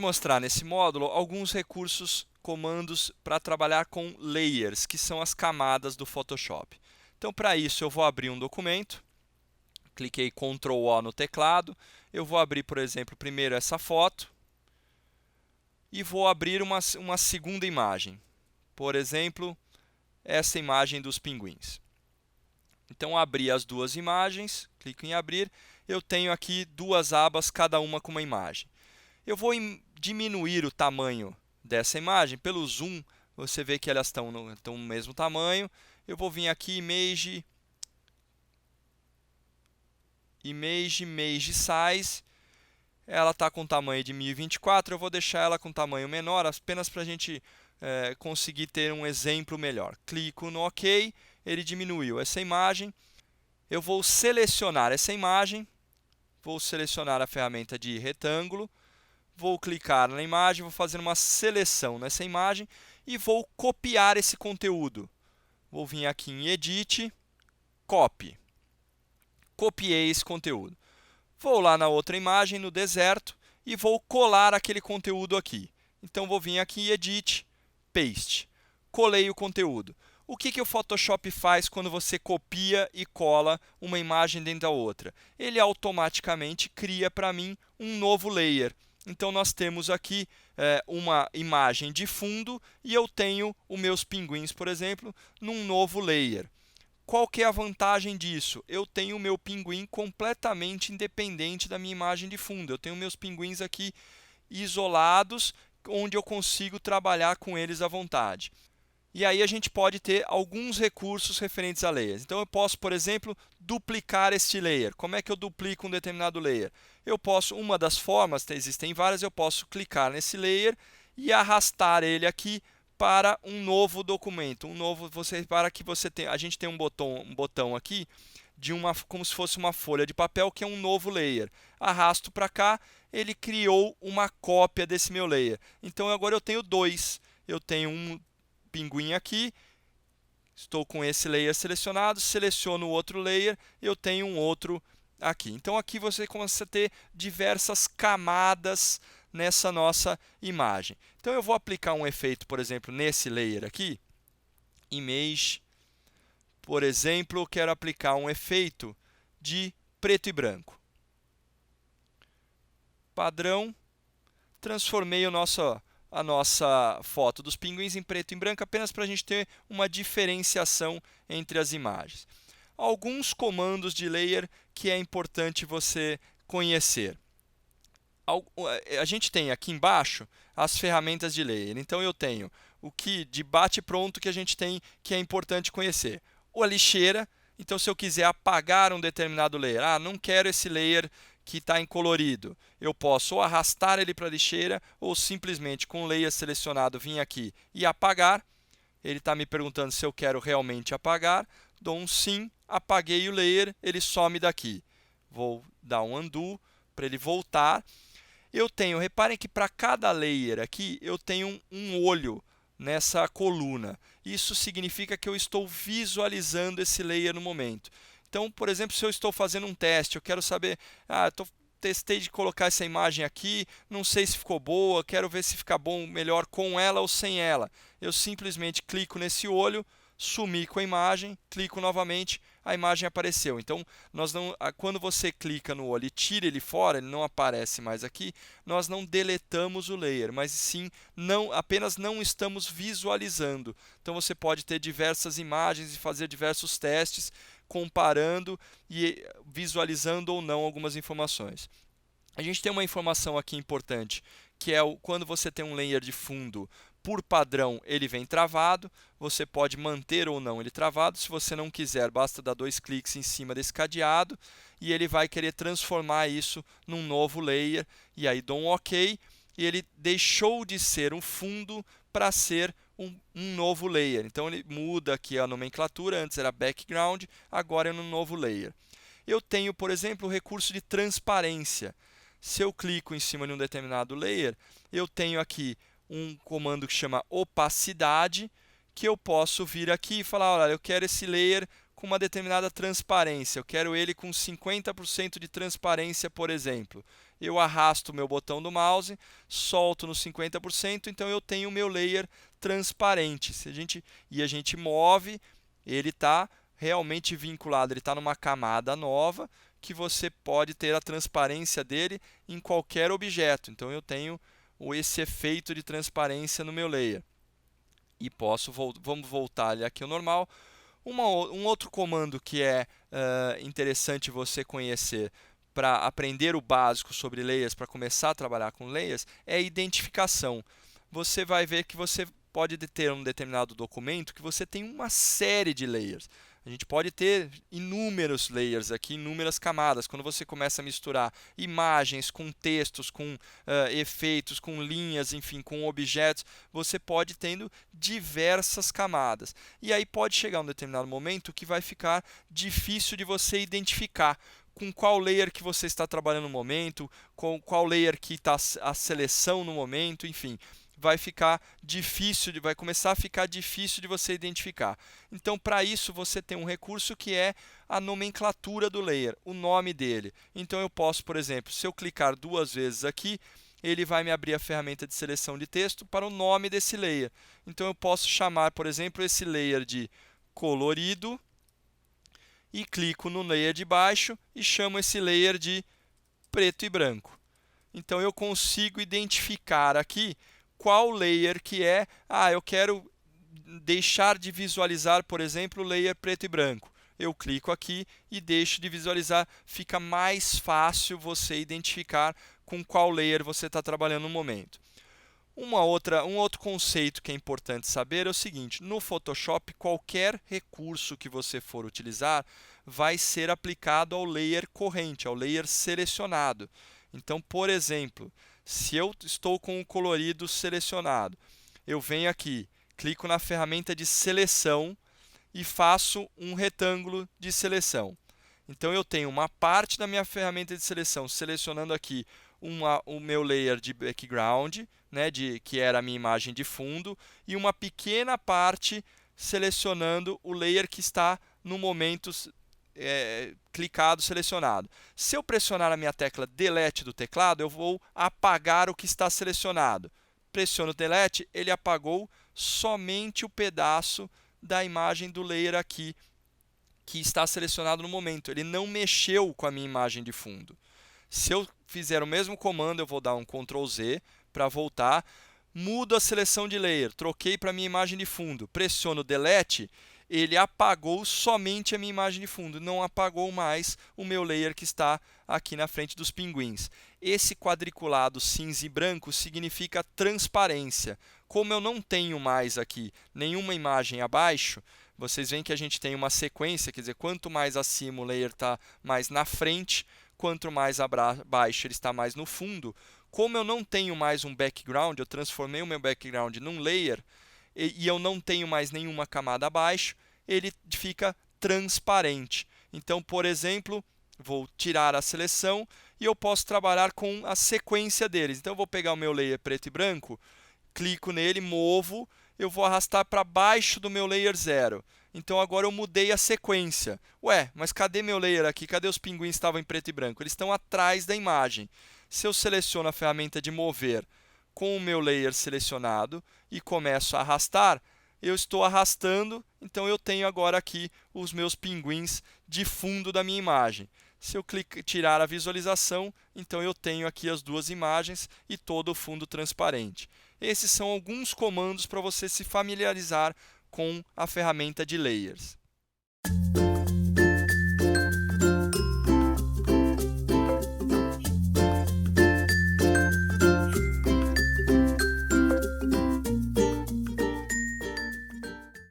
mostrar nesse módulo alguns recursos, comandos para trabalhar com layers, que são as camadas do Photoshop. Então, para isso, eu vou abrir um documento, cliquei Ctrl O no teclado, eu vou abrir, por exemplo, primeiro essa foto e vou abrir uma segunda imagem, por exemplo, essa imagem dos pinguins. Então, abri as duas imagens, clico em abrir, eu tenho aqui duas abas, cada uma com uma imagem. Eu vou diminuir o tamanho dessa imagem pelo zoom, você vê que elas estão no mesmo tamanho. Eu vou vir aqui, Image Size, ela está com tamanho de 1024, eu vou deixar ela com tamanho menor, apenas para a gente conseguir ter um exemplo melhor. Clico no OK, ele diminuiu essa imagem. Eu vou selecionar essa imagem, vou selecionar a ferramenta de retângulo, vou clicar na imagem, vou fazer uma seleção nessa imagem e vou copiar esse conteúdo. Vou vir aqui em Edit, Copy. Copiei esse conteúdo. Vou lá na outra imagem, no deserto, e vou colar aquele conteúdo aqui. Então, vou vir aqui em Edit, Paste. Colei o conteúdo. O que o Photoshop faz quando você copia e cola uma imagem dentro da outra? Ele automaticamente cria para mim um novo layer. Então, nós temos aqui uma imagem de fundo e eu tenho os meus pinguins, por exemplo, num novo layer. Qual que é a vantagem disso? Eu tenho o meu pinguim completamente independente da minha imagem de fundo. Eu tenho meus pinguins aqui isolados, onde eu consigo trabalhar com eles à vontade. E aí a gente pode ter alguns recursos referentes a layers. Então, eu posso, por exemplo, duplicar este layer. Como é que eu duplico um determinado layer? Eu posso, uma das formas, existem várias, eu posso clicar nesse layer e arrastar ele aqui para um novo documento. Para que você tenha, a gente tem um botão aqui como se fosse uma folha de papel, que é um novo layer. Arrasto para cá, ele criou uma cópia desse meu layer. Então, agora eu tenho dois. Eu tenho um pinguim aqui, estou com esse layer selecionado, seleciono o outro layer, eu tenho um outro aqui. Então, aqui você começa a ter diversas camadas nessa nossa imagem. Então, eu vou aplicar um efeito, por exemplo, nesse layer aqui, Image. Por exemplo, eu quero aplicar um efeito de preto e branco. Padrão, transformei a nossa foto dos pinguins em preto e branco, apenas para a gente ter uma diferenciação entre as imagens. Alguns comandos de layer que é importante você conhecer. A gente tem aqui embaixo as ferramentas de layer. Então, eu tenho o que de bate-pronto que a gente tem, que é importante conhecer. A lixeira. Então, se eu quiser apagar um determinado layer, não quero esse layer que está em colorido, eu posso ou arrastar ele para a lixeira ou simplesmente com o layer selecionado vir aqui e apagar. Ele está me perguntando se eu quero realmente apagar. Dou um sim, apaguei o layer, ele some daqui. Vou dar um undo para ele voltar. Reparem que para cada layer aqui, eu tenho um olho nessa coluna. Isso significa que eu estou visualizando esse layer no momento. Então, por exemplo, se eu estou fazendo um teste, eu quero saber, testei de colocar essa imagem aqui, não sei se ficou boa, quero ver se fica bom, melhor com ela ou sem ela. Eu simplesmente clico nesse olho, sumi com a imagem, clico novamente, a imagem apareceu. Então, quando você clica no olho e tira ele fora, ele não aparece mais aqui, nós não deletamos o layer, mas sim apenas não estamos visualizando. Então, você pode ter diversas imagens e fazer diversos testes, comparando e visualizando ou não algumas informações. A gente tem uma informação aqui importante, que é quando você tem um layer de fundo, por padrão, ele vem travado. Você pode manter ou não ele travado. Se você não quiser, basta dar 2 cliques em cima desse cadeado e ele vai querer transformar isso num novo layer. E aí dou um OK e ele deixou de ser um fundo para ser um novo layer. Então, ele muda aqui a nomenclatura. Antes era background, agora é um novo layer. Eu tenho, por exemplo, o recurso de transparência. Se eu clico em cima de um determinado layer, eu tenho aqui um comando que chama opacidade, que eu posso vir aqui e falar, olha, eu quero esse layer com uma determinada transparência, eu quero ele com 50% de transparência, por exemplo. eu arrasto o meu botão do mouse, solto no 50%, então eu tenho o meu layer transparente. E a gente move, ele está realmente vinculado, ele está numa camada nova, que você pode ter a transparência dele em qualquer objeto. Então eu tenho esse efeito de transparência no meu layer. E vamos voltar aqui ao normal. Um outro comando que é interessante você conhecer para aprender o básico sobre layers, para começar a trabalhar com layers, é a identificação. Você vai ver que você pode ter um determinado documento que você tem uma série de layers. A gente pode ter inúmeros layers aqui, inúmeras camadas. Quando você começa a misturar imagens com textos, com efeitos, com linhas, enfim, com objetos, você pode tendo diversas camadas. E aí pode chegar um determinado momento que vai ficar difícil de você identificar com qual layer que você está trabalhando no momento, com qual layer que está a seleção no momento, enfim. Vai começar a ficar difícil de você identificar. Então, para isso, você tem um recurso que é a nomenclatura do layer, o nome dele. Então, eu posso, por exemplo, se eu clicar 2 vezes aqui, ele vai me abrir a ferramenta de seleção de texto para o nome desse layer. Então, eu posso chamar, por exemplo, esse layer de colorido e clico no layer de baixo e chamo esse layer de preto e branco. Então, eu consigo identificar aqui qual layer que é. Eu quero deixar de visualizar, por exemplo, o layer preto e branco. Eu clico aqui e deixo de visualizar. Fica mais fácil você identificar com qual layer você está trabalhando no momento. Um outro conceito que é importante saber é o seguinte: no Photoshop, qualquer recurso que você for utilizar vai ser aplicado ao layer corrente, ao layer selecionado. Então, por exemplo, se eu estou com o colorido selecionado, eu venho aqui, clico na ferramenta de seleção e faço um retângulo de seleção. Então, eu tenho uma parte da minha ferramenta de seleção selecionando aqui o meu layer de background, né, que era a minha imagem de fundo, e uma pequena parte selecionando o layer que está no momento clicado, selecionado. Se eu pressionar a minha tecla Delete do teclado, eu vou apagar o que está selecionado. Pressiono Delete, ele apagou somente o pedaço da imagem do layer aqui, que está selecionado no momento. Ele não mexeu com a minha imagem de fundo. Se eu fizer o mesmo comando, eu vou dar um Ctrl Z para voltar. Mudo a seleção de layer, troquei para a minha imagem de fundo. Pressiono Delete, ele apagou somente a minha imagem de fundo, não apagou mais o meu layer que está aqui na frente dos pinguins. Esse quadriculado cinza e branco significa transparência. Como eu não tenho mais aqui nenhuma imagem abaixo, vocês veem que a gente tem uma sequência, quer dizer, quanto mais acima o layer está mais na frente, quanto mais abaixo ele está mais no fundo. Como eu não tenho mais um background, eu transformei o meu background num layer, e eu não tenho mais nenhuma camada abaixo, ele fica transparente. Então, por exemplo, vou tirar a seleção e eu posso trabalhar com a sequência deles. Então, eu vou pegar o meu layer preto e branco, clico nele, movo, eu vou arrastar para baixo do meu layer 0. Então, agora eu mudei a sequência. Ué, mas cadê meu layer aqui? Cadê os pinguins que estavam em preto e branco? Eles estão atrás da imagem. Se eu seleciono a ferramenta de mover com o meu layer selecionado e começo a arrastar, eu estou arrastando, então eu tenho agora aqui os meus pinguins de fundo da minha imagem. Se eu tirar a visualização, então eu tenho aqui as duas imagens e todo o fundo transparente. Esses são alguns comandos para você se familiarizar com a ferramenta de layers.